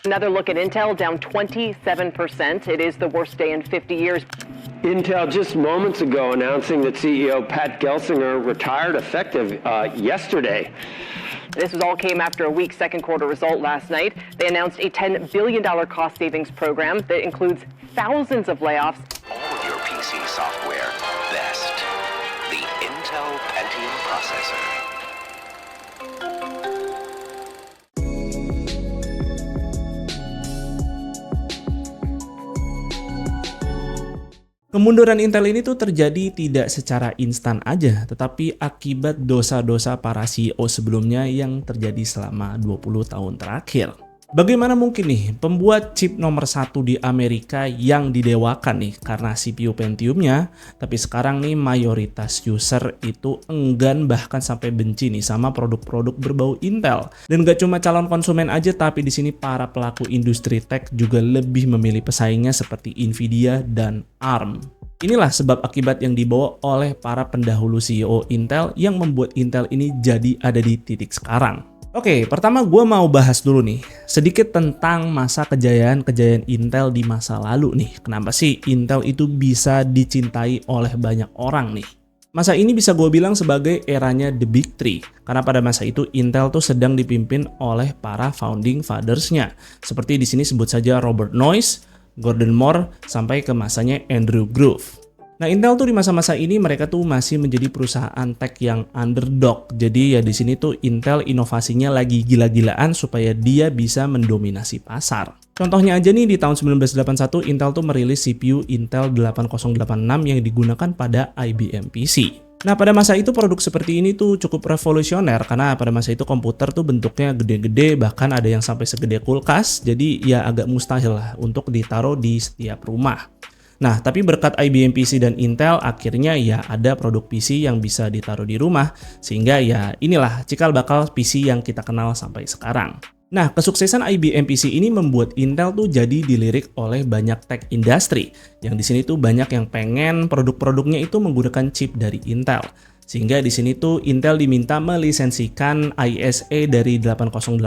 Another look at Intel, down 27%. It is the worst day in 50 years. Intel just moments ago announcing that CEO Pat Gelsinger retired effective yesterday. This all came after a weak second quarter result last night. They announced a $10 billion cost savings program that includes thousands of layoffs. All of your PC software, best. The Intel Pentium processor. Kemunduran Intel ini tuh terjadi tidak secara instan aja, tetapi akibat dosa-dosa para CEO sebelumnya yang terjadi selama 20 tahun terakhir. Bagaimana mungkin nih pembuat chip nomor 1 di Amerika yang didewakan nih karena CPU Pentiumnya, tapi sekarang nih mayoritas user itu enggan bahkan sampai benci nih sama produk-produk berbau Intel. Dan gak cuma calon konsumen aja, tapi di sini para pelaku industri tech juga lebih memilih pesaingnya seperti Nvidia dan ARM. Inilah sebab akibat yang dibawa oleh para pendahulu CEO Intel yang membuat Intel ini jadi ada di titik sekarang. Oke, pertama gue mau bahas dulu nih sedikit tentang masa kejayaan Intel di masa lalu nih. Kenapa sih Intel itu bisa dicintai oleh banyak orang nih? Masa ini bisa gue bilang sebagai eranya The Big Three. Karena pada masa itu Intel tuh sedang dipimpin oleh para founding fathers-nya. Seperti di sini sebut saja Robert Noyce, Gordon Moore, sampai ke masanya Andrew Grove. Nah, Intel tuh di masa-masa ini mereka tuh masih menjadi perusahaan tech yang underdog. Jadi ya di sini tuh Intel inovasinya lagi gila-gilaan supaya dia bisa mendominasi pasar. Contohnya aja nih di tahun 1981 Intel tuh merilis CPU Intel 8086 yang digunakan pada IBM PC. Nah, pada masa itu produk seperti ini tuh cukup revolusioner karena pada masa itu komputer tuh bentuknya gede-gede, bahkan ada yang sampai segede kulkas. Jadi ya agak mustahil lah untuk ditaruh di setiap rumah. Nah, tapi berkat IBM PC dan Intel, akhirnya ya ada produk PC yang bisa ditaruh di rumah, sehingga ya inilah cikal bakal PC yang kita kenal sampai sekarang. Nah, kesuksesan IBM PC ini membuat Intel tuh jadi dilirik oleh banyak tech industry, yang di sini tuh banyak yang pengen produk-produknya itu menggunakan chip dari Intel. Sehingga di sini tuh Intel diminta melisensikan ISA dari 8086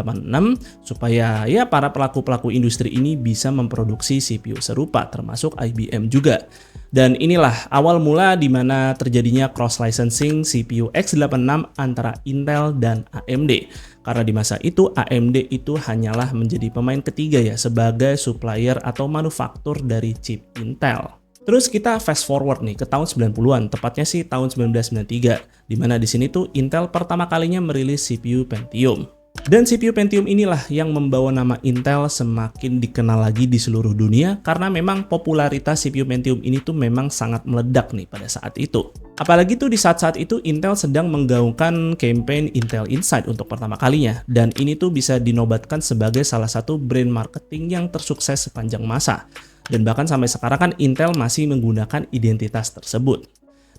supaya ya para pelaku-pelaku industri ini bisa memproduksi CPU serupa termasuk IBM juga. Dan inilah awal mula di mana terjadinya cross licensing CPU x86 antara Intel dan AMD. Karena di masa itu AMD itu hanyalah menjadi pemain ketiga ya sebagai supplier atau manufaktur dari chip Intel. Terus kita fast forward nih ke tahun 90-an, tepatnya sih tahun 1993, di mana di sini tuh Intel pertama kalinya merilis CPU Pentium. Dan CPU Pentium inilah yang membawa nama Intel semakin dikenal lagi di seluruh dunia karena memang popularitas CPU Pentium ini tuh memang sangat meledak nih pada saat itu. Apalagi tuh di saat-saat itu Intel sedang menggaungkan campaign Intel Inside untuk pertama kalinya, dan ini tuh bisa dinobatkan sebagai salah satu brand marketing yang tersukses sepanjang masa. Dan bahkan sampai sekarang kan Intel masih menggunakan identitas tersebut.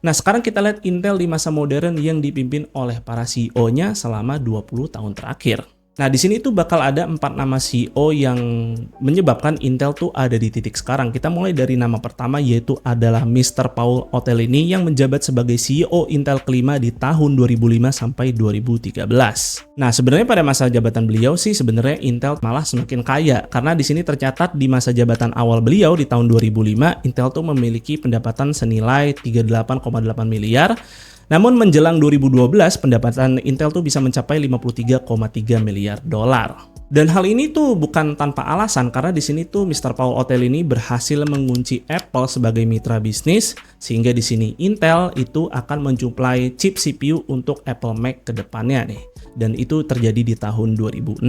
Nah, sekarang kita lihat Intel di masa modern yang dipimpin oleh para CEO-nya selama 20 tahun terakhir. Nah, di sini tuh bakal ada 4 nama CEO yang menyebabkan Intel tuh ada di titik sekarang. Kita mulai dari nama pertama yaitu adalah Mr. Paul Otellini yang menjabat sebagai CEO Intel kelima di tahun 2005 sampai 2013. Nah, sebenarnya pada masa jabatan beliau sih sebenarnya Intel malah semakin kaya karena di sini tercatat di masa jabatan awal beliau di tahun 2005 Intel tuh memiliki pendapatan senilai 38,8 miliar. Namun menjelang 2012 pendapatan Intel tuh bisa mencapai 53,3 miliar dolar. Dan hal ini tuh bukan tanpa alasan karena di sini tuh Mr. Paul Otellini berhasil mengunci Apple sebagai mitra bisnis sehingga di sini Intel itu akan mensuplai chip CPU untuk Apple Mac ke depannya nih. Dan itu terjadi di tahun 2006.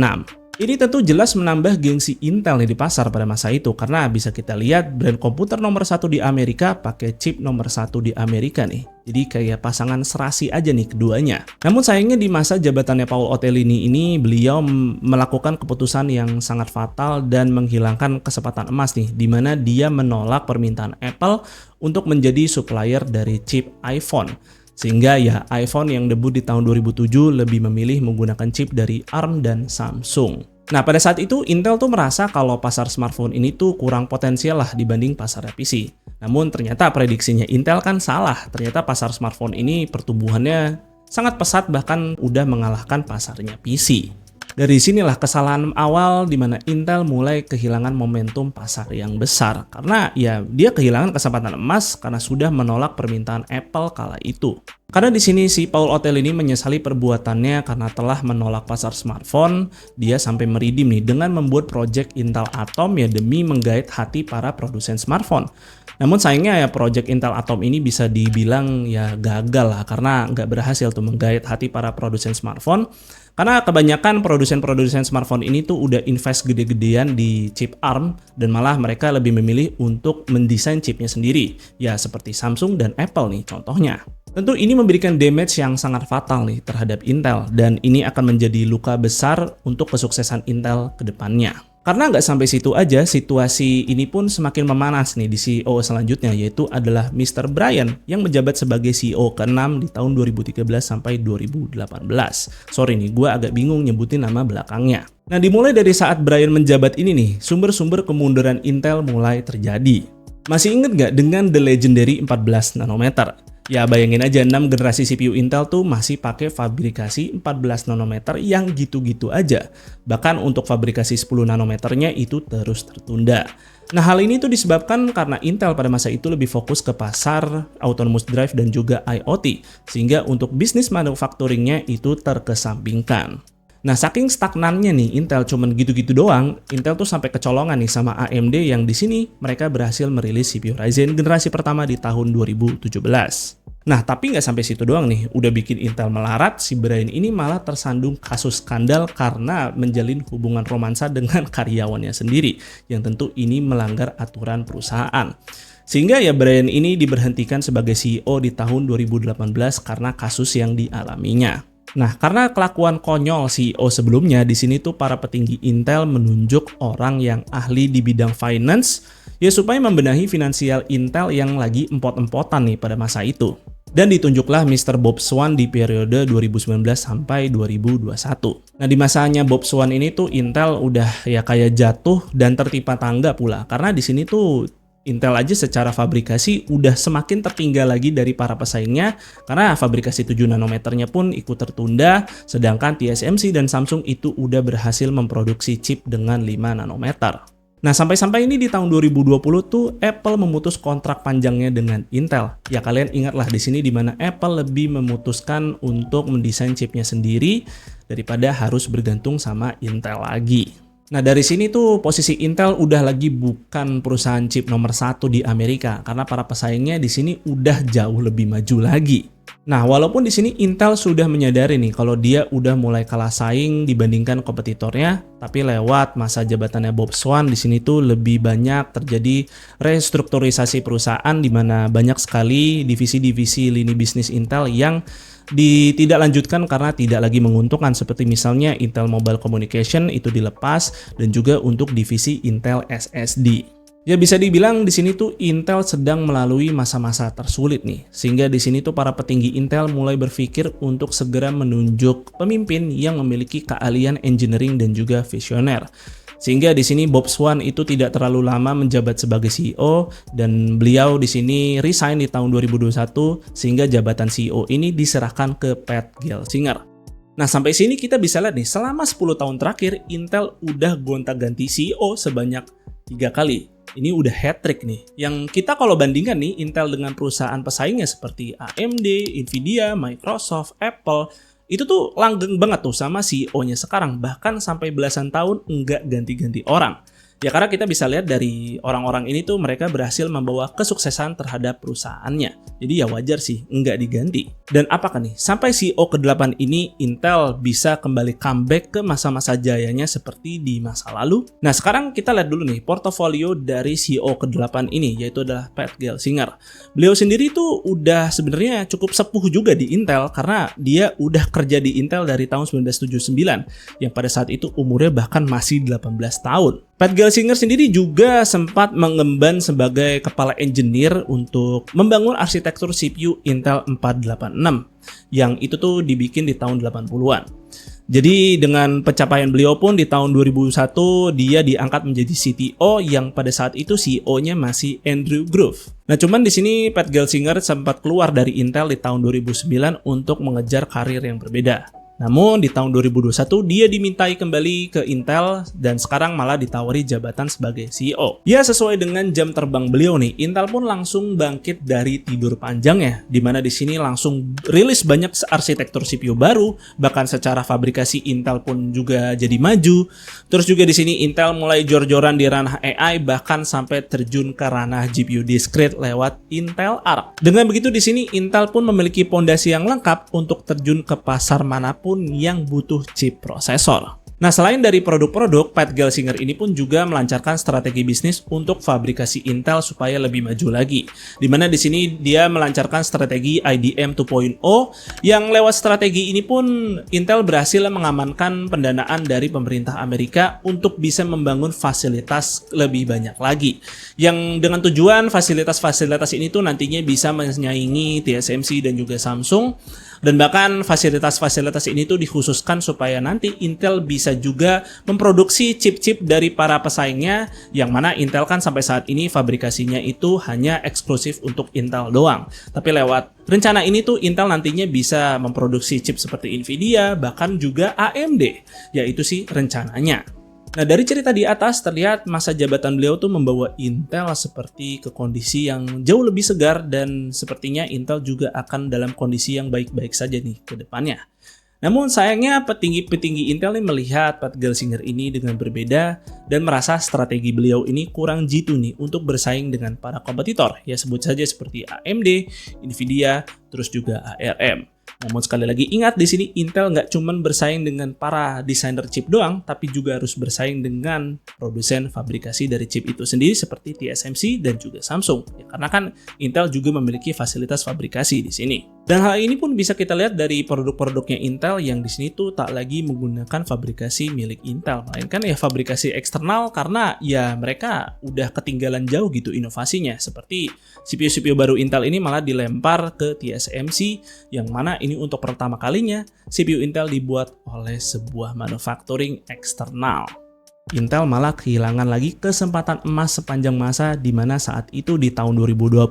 Ini tentu jelas menambah gengsi Intel nih di pasar pada masa itu karena bisa kita lihat brand komputer nomor 1 di Amerika pakai chip nomor 1 di Amerika nih. Jadi kayak pasangan serasi aja nih keduanya. Namun sayangnya di masa jabatannya Paul Otellini ini beliau melakukan keputusan yang sangat fatal dan menghilangkan kesempatan emas nih di mana dia menolak permintaan Apple untuk menjadi supplier dari chip iPhone. Sehingga ya iPhone yang debut di tahun 2007 lebih memilih menggunakan chip dari ARM dan Samsung. Nah, pada saat itu Intel tuh merasa kalau pasar smartphone ini tuh kurang potensial lah dibanding pasar PC. Namun ternyata prediksinya Intel kan salah. Ternyata pasar smartphone ini pertumbuhannya sangat pesat bahkan udah mengalahkan pasarnya PC. Dari sinilah kesalahan awal di mana Intel mulai kehilangan momentum pasar yang besar. Karena ya dia kehilangan kesempatan emas karena sudah menolak permintaan Apple kala itu. Karena di sini si Paul Otell ini menyesali perbuatannya karena telah menolak pasar smartphone. Dia sampai meridim nih dengan membuat project Intel Atom ya demi menggait hati para produsen smartphone. Namun sayangnya ya project Intel Atom ini bisa dibilang ya gagal lah karena nggak berhasil tuh menggait hati para produsen smartphone. Karena kebanyakan produsen-produsen smartphone ini tuh udah invest gede-gedean di chip ARM dan malah mereka lebih memilih untuk mendesain chipnya sendiri. Ya seperti Samsung dan Apple nih contohnya. Tentu ini memberikan damage yang sangat fatal nih terhadap Intel dan ini akan menjadi luka besar untuk kesuksesan Intel ke depannya. Karena nggak sampai situ aja, situasi ini pun semakin memanas nih di CEO selanjutnya, yaitu adalah Mr. Brian yang menjabat sebagai CEO ke-6 di tahun 2013 sampai 2018. Sorry nih, gue agak bingung nyebutin nama belakangnya. Nah, dimulai dari saat Brian menjabat ini nih, sumber-sumber kemunduran Intel mulai terjadi. Masih inget nggak dengan The Legendary 14 nanometer? Ya bayangin aja 6 generasi CPU Intel tuh masih pakai fabrikasi 14 nanometer yang gitu-gitu aja. Bahkan untuk fabrikasi 10 nanometernya itu terus tertunda. Nah hal ini tuh disebabkan karena Intel pada masa itu lebih fokus ke pasar autonomous drive dan juga IoT. Sehingga untuk bisnis manufacturingnya itu terkesampingkan. Nah, saking stagnannya nih Intel cuman gitu-gitu doang, Intel tuh sampai kecolongan nih sama AMD yang di sini mereka berhasil merilis CPU Ryzen generasi pertama di tahun 2017. Nah, tapi nggak sampai situ doang nih, udah bikin Intel melarat, si Brian ini malah tersandung kasus skandal karena menjalin hubungan romansa dengan karyawannya sendiri, yang tentu ini melanggar aturan perusahaan. Sehingga ya Brian ini diberhentikan sebagai CEO di tahun 2018 karena kasus yang dialaminya. Nah, karena kelakuan konyol CEO sebelumnya, di sini tuh para petinggi Intel menunjuk orang yang ahli di bidang finance ya supaya membenahi finansial Intel yang lagi empot-empotan nih pada masa itu. Dan ditunjuklah Mr. Bob Swan di periode 2019 sampai 2021. Nah, di masanya Bob Swan ini tuh Intel udah ya kayak jatuh dan tertimpa tangga pula. Karena di sini tuh Intel aja secara fabrikasi udah semakin tertinggal lagi dari para pesaingnya karena fabrikasi 7 nanometernya pun ikut tertunda, sedangkan TSMC dan Samsung itu udah berhasil memproduksi chip dengan 5 nanometer. Nah, sampai-sampai ini di tahun 2020 tuh Apple memutus kontrak panjangnya dengan Intel. Ya kalian ingatlah di sini di mana Apple lebih memutuskan untuk mendesain chipnya sendiri daripada harus bergantung sama Intel lagi. Nah dari sini tuh posisi Intel udah lagi bukan perusahaan chip nomor 1 di Amerika karena para pesaingnya di sini udah jauh lebih maju lagi. Nah walaupun di sini Intel sudah menyadari nih kalau dia udah mulai kalah saing dibandingkan kompetitornya, tapi lewat masa jabatannya Bob Swan di sini tuh lebih banyak terjadi restrukturisasi perusahaan di mana banyak sekali divisi-divisi lini bisnis Intel yang tidak lanjutkan karena tidak lagi menguntungkan, seperti misalnya Intel Mobile Communication itu dilepas dan juga untuk divisi Intel SSD. Ya bisa dibilang di sini tuh Intel sedang melalui masa-masa tersulit nih. Sehingga di sini tuh para petinggi Intel mulai berpikir untuk segera menunjuk pemimpin yang memiliki keahlian engineering dan juga visioner. Sehingga di sini Bob Swan itu tidak terlalu lama menjabat sebagai CEO dan beliau di sini resign di tahun 2021 sehingga jabatan CEO ini diserahkan ke Pat Gelsinger. Nah, sampai sini kita bisa lihat nih, selama 10 tahun terakhir Intel udah gonta-ganti CEO sebanyak 3 kali. Ini udah hat-trick nih. Yang kita kalau bandingkan nih Intel dengan perusahaan pesaingnya seperti AMD, Nvidia, Microsoft, Apple, itu tuh langgeng banget tuh sama CEO-nya sekarang, bahkan sampai belasan tahun enggak ganti-ganti orang. Ya karena kita bisa lihat dari orang-orang ini tuh mereka berhasil membawa kesuksesan terhadap perusahaannya. Jadi ya wajar sih enggak diganti. Dan apakah nih sampai CEO ke-8 ini Intel bisa kembali comeback ke masa-masa jayanya seperti di masa lalu? Nah sekarang kita lihat dulu nih portofolio dari CEO ke-8 ini, yaitu adalah Pat Gelsinger. Beliau sendiri tuh udah sebenarnya cukup sepuh juga di Intel karena dia udah kerja di Intel dari tahun 1979 yang pada saat itu umurnya bahkan masih 18 tahun. Pat Gelsinger sendiri juga sempat mengemban sebagai kepala engineer untuk membangun arsitektur CPU Intel 486 yang itu tuh dibikin di tahun 80-an. Jadi dengan pencapaian beliau pun di tahun 2001 dia diangkat menjadi CTO yang pada saat itu CEO-nya masih Andrew Grove. Nah cuman di sini Pat Gelsinger sempat keluar dari Intel di tahun 2009 untuk mengejar karir yang berbeda. Namun di tahun 2021 dia dimintai kembali ke Intel dan sekarang malah ditawari jabatan sebagai CEO. Ya sesuai dengan jam terbang beliau nih, Intel pun langsung bangkit dari tidur panjangnya, di mana di sini langsung rilis banyak arsitektur CPU baru, bahkan secara fabrikasi Intel pun juga jadi maju. Terus juga di sini Intel mulai jor-joran di ranah AI, bahkan sampai terjun ke ranah GPU discrete lewat Intel Arc. Dengan begitu di sini Intel pun memiliki pondasi yang lengkap untuk terjun ke pasar manapun yang butuh chip prosesor. Nah, selain dari produk-produk, Pat Gelsinger ini pun juga melancarkan strategi bisnis untuk fabrikasi Intel supaya lebih maju lagi. Dimana di sini dia melancarkan strategi IDM 2.0 yang lewat strategi ini pun Intel berhasil mengamankan pendanaan dari pemerintah Amerika untuk bisa membangun fasilitas lebih banyak lagi. Yang dengan tujuan fasilitas-fasilitas ini tuh nantinya bisa menyaingi TSMC dan juga Samsung. Dan bahkan fasilitas-fasilitas ini tuh dikhususkan supaya nanti Intel bisa juga memproduksi chip-chip dari para pesaingnya, yang mana Intel kan sampai saat ini fabrikasinya itu hanya eksklusif untuk Intel doang. Tapi lewat rencana ini tuh Intel nantinya bisa memproduksi chip seperti Nvidia, bahkan juga AMD, yaitu sih rencananya. Nah, dari cerita di atas terlihat masa jabatan beliau tuh membawa Intel seperti ke kondisi yang jauh lebih segar dan sepertinya Intel juga akan dalam kondisi yang baik-baik saja nih ke depannya. Namun sayangnya petinggi-petinggi Intel nih melihat Pat Gelsinger ini dengan berbeda dan merasa strategi beliau ini kurang jitu nih untuk bersaing dengan para kompetitor. Ya sebut saja seperti AMD, Nvidia, terus juga ARM. Namun sekali lagi ingat di sini Intel nggak cuma bersaing dengan para desainer chip doang, tapi juga harus bersaing dengan produsen fabrikasi dari chip itu sendiri seperti TSMC dan juga Samsung. Ya, karena kan Intel juga memiliki fasilitas fabrikasi di sini. Dan hal ini pun bisa kita lihat dari produk-produknya Intel yang di sini tuh tak lagi menggunakan fabrikasi milik Intel, melainkan ya fabrikasi eksternal karena ya mereka udah ketinggalan jauh gitu inovasinya. Seperti CPU-CPU baru Intel ini malah dilempar ke TSMC, yang mana ini untuk pertama kalinya CPU Intel dibuat oleh sebuah manufacturing eksternal. Intel malah kehilangan lagi kesempatan emas sepanjang masa, di mana saat itu di tahun 2020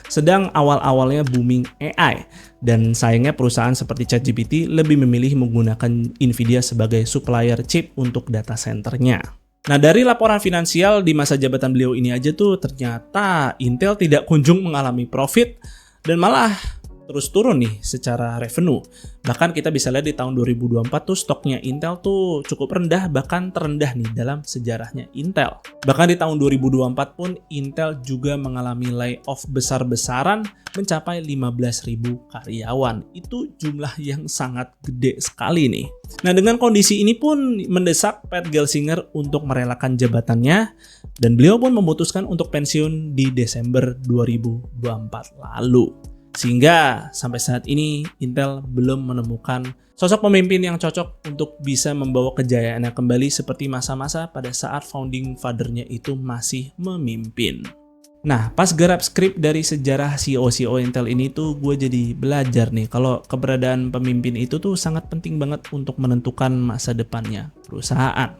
sedang awal-awalnya booming AI, dan sayangnya perusahaan seperti ChatGPT lebih memilih menggunakan Nvidia sebagai supplier chip untuk data centernya. Nah, dari laporan finansial di masa jabatan beliau ini aja tuh ternyata Intel tidak kunjung mengalami profit dan malah terus turun nih secara revenue. Bahkan kita bisa lihat di tahun 2024 tuh stoknya Intel tuh cukup rendah, bahkan terendah nih dalam sejarahnya Intel. Bahkan di tahun 2024 pun Intel juga mengalami layoff besar-besaran mencapai 15.000 karyawan. Itu jumlah yang sangat gede sekali nih. Nah, dengan kondisi ini pun mendesak Pat Gelsinger untuk merelakan jabatannya, dan beliau pun memutuskan untuk pensiun di Desember 2024 lalu. Sehingga sampai saat ini Intel belum menemukan sosok pemimpin yang cocok untuk bisa membawa kejayaannya kembali seperti masa-masa pada saat founding father-nya itu masih memimpin. Nah, pas garap skrip dari sejarah CEO-CEO Intel ini tuh gue jadi belajar nih kalau keberadaan pemimpin itu tuh sangat penting banget untuk menentukan masa depannya perusahaan.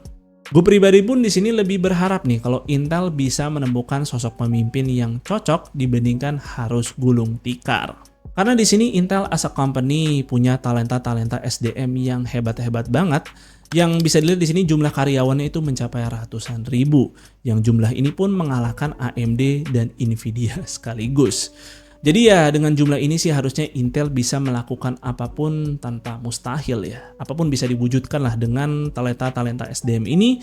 Gue pribadi pun di sini lebih berharap nih kalau Intel bisa menemukan sosok pemimpin yang cocok dibandingkan harus gulung tikar. Karena di sini Intel as a company punya talenta-talenta SDM yang hebat-hebat banget, yang bisa dilihat di sini jumlah karyawannya itu mencapai ratusan ribu, yang jumlah ini pun mengalahkan AMD dan Nvidia sekaligus. Jadi ya dengan jumlah ini sih harusnya Intel bisa melakukan apapun tanpa mustahil ya. Apapun bisa diwujudkan lah dengan talenta-talenta SDM ini,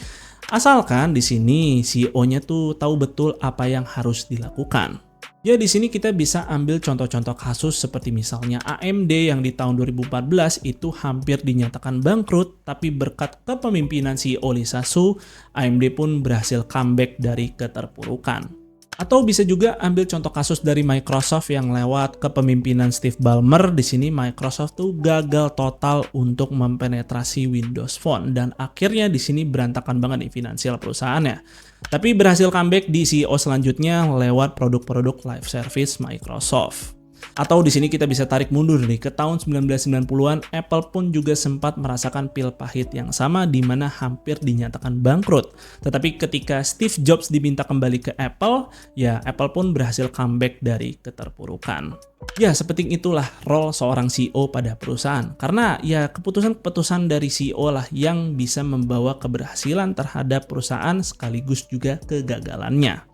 asalkan di sini CEO-nya tuh tahu betul apa yang harus dilakukan. Ya di sini kita bisa ambil contoh-contoh kasus seperti misalnya AMD yang di tahun 2014 itu hampir dinyatakan bangkrut, tapi berkat kepemimpinan CEO Lisa Su, AMD pun berhasil comeback dari keterpurukan. Atau bisa juga ambil contoh kasus dari Microsoft yang lewat kepemimpinan Steve Ballmer. Di sini Microsoft tuh gagal total untuk mempenetrasi Windows Phone dan akhirnya di sini berantakan banget nih finansial perusahaannya. Tapi berhasil comeback di CEO selanjutnya lewat produk-produk live service Microsoft. Atau di sini kita bisa tarik mundur nih ke tahun 1990-an, Apple pun juga sempat merasakan pil pahit yang sama di mana hampir dinyatakan bangkrut. Tetapi ketika Steve Jobs diminta kembali ke Apple, ya Apple pun berhasil comeback dari keterpurukan. Ya, sepenting itulah role seorang CEO pada perusahaan. Karena ya keputusan-keputusan dari CEO lah yang bisa membawa keberhasilan terhadap perusahaan sekaligus juga kegagalannya.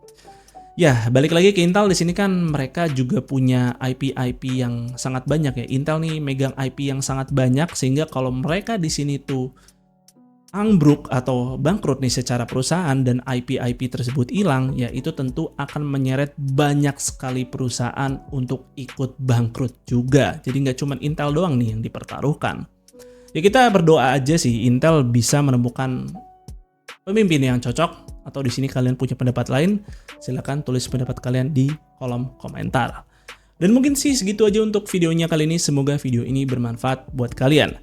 Ya, balik lagi ke Intel, di sini kan mereka juga punya IP yang sangat banyak ya. Intel nih megang IP yang sangat banyak sehingga kalau mereka di sini tuh ambruk atau bangkrut nih secara perusahaan dan IP tersebut hilang, ya itu tentu akan menyeret banyak sekali perusahaan untuk ikut bangkrut juga. Jadi nggak cuma Intel doang nih yang dipertaruhkan. Ya kita berdoa aja sih Intel bisa menemukan pemimpin yang cocok, atau di sini kalian punya pendapat lain, silahkan tulis pendapat kalian di kolom komentar. Dan mungkin sih segitu aja untuk videonya kali ini, semoga video ini bermanfaat buat kalian.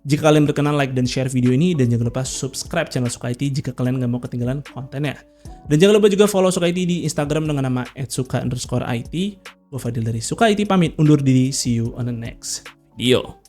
Jika kalian berkenan, like dan share video ini, dan jangan lupa subscribe channel Suka IT jika kalian nggak mau ketinggalan kontennya. Dan jangan lupa juga follow Suka IT di Instagram dengan nama @suka_it. Gue Fadil dari Suka IT pamit undur diri, see you on the next video.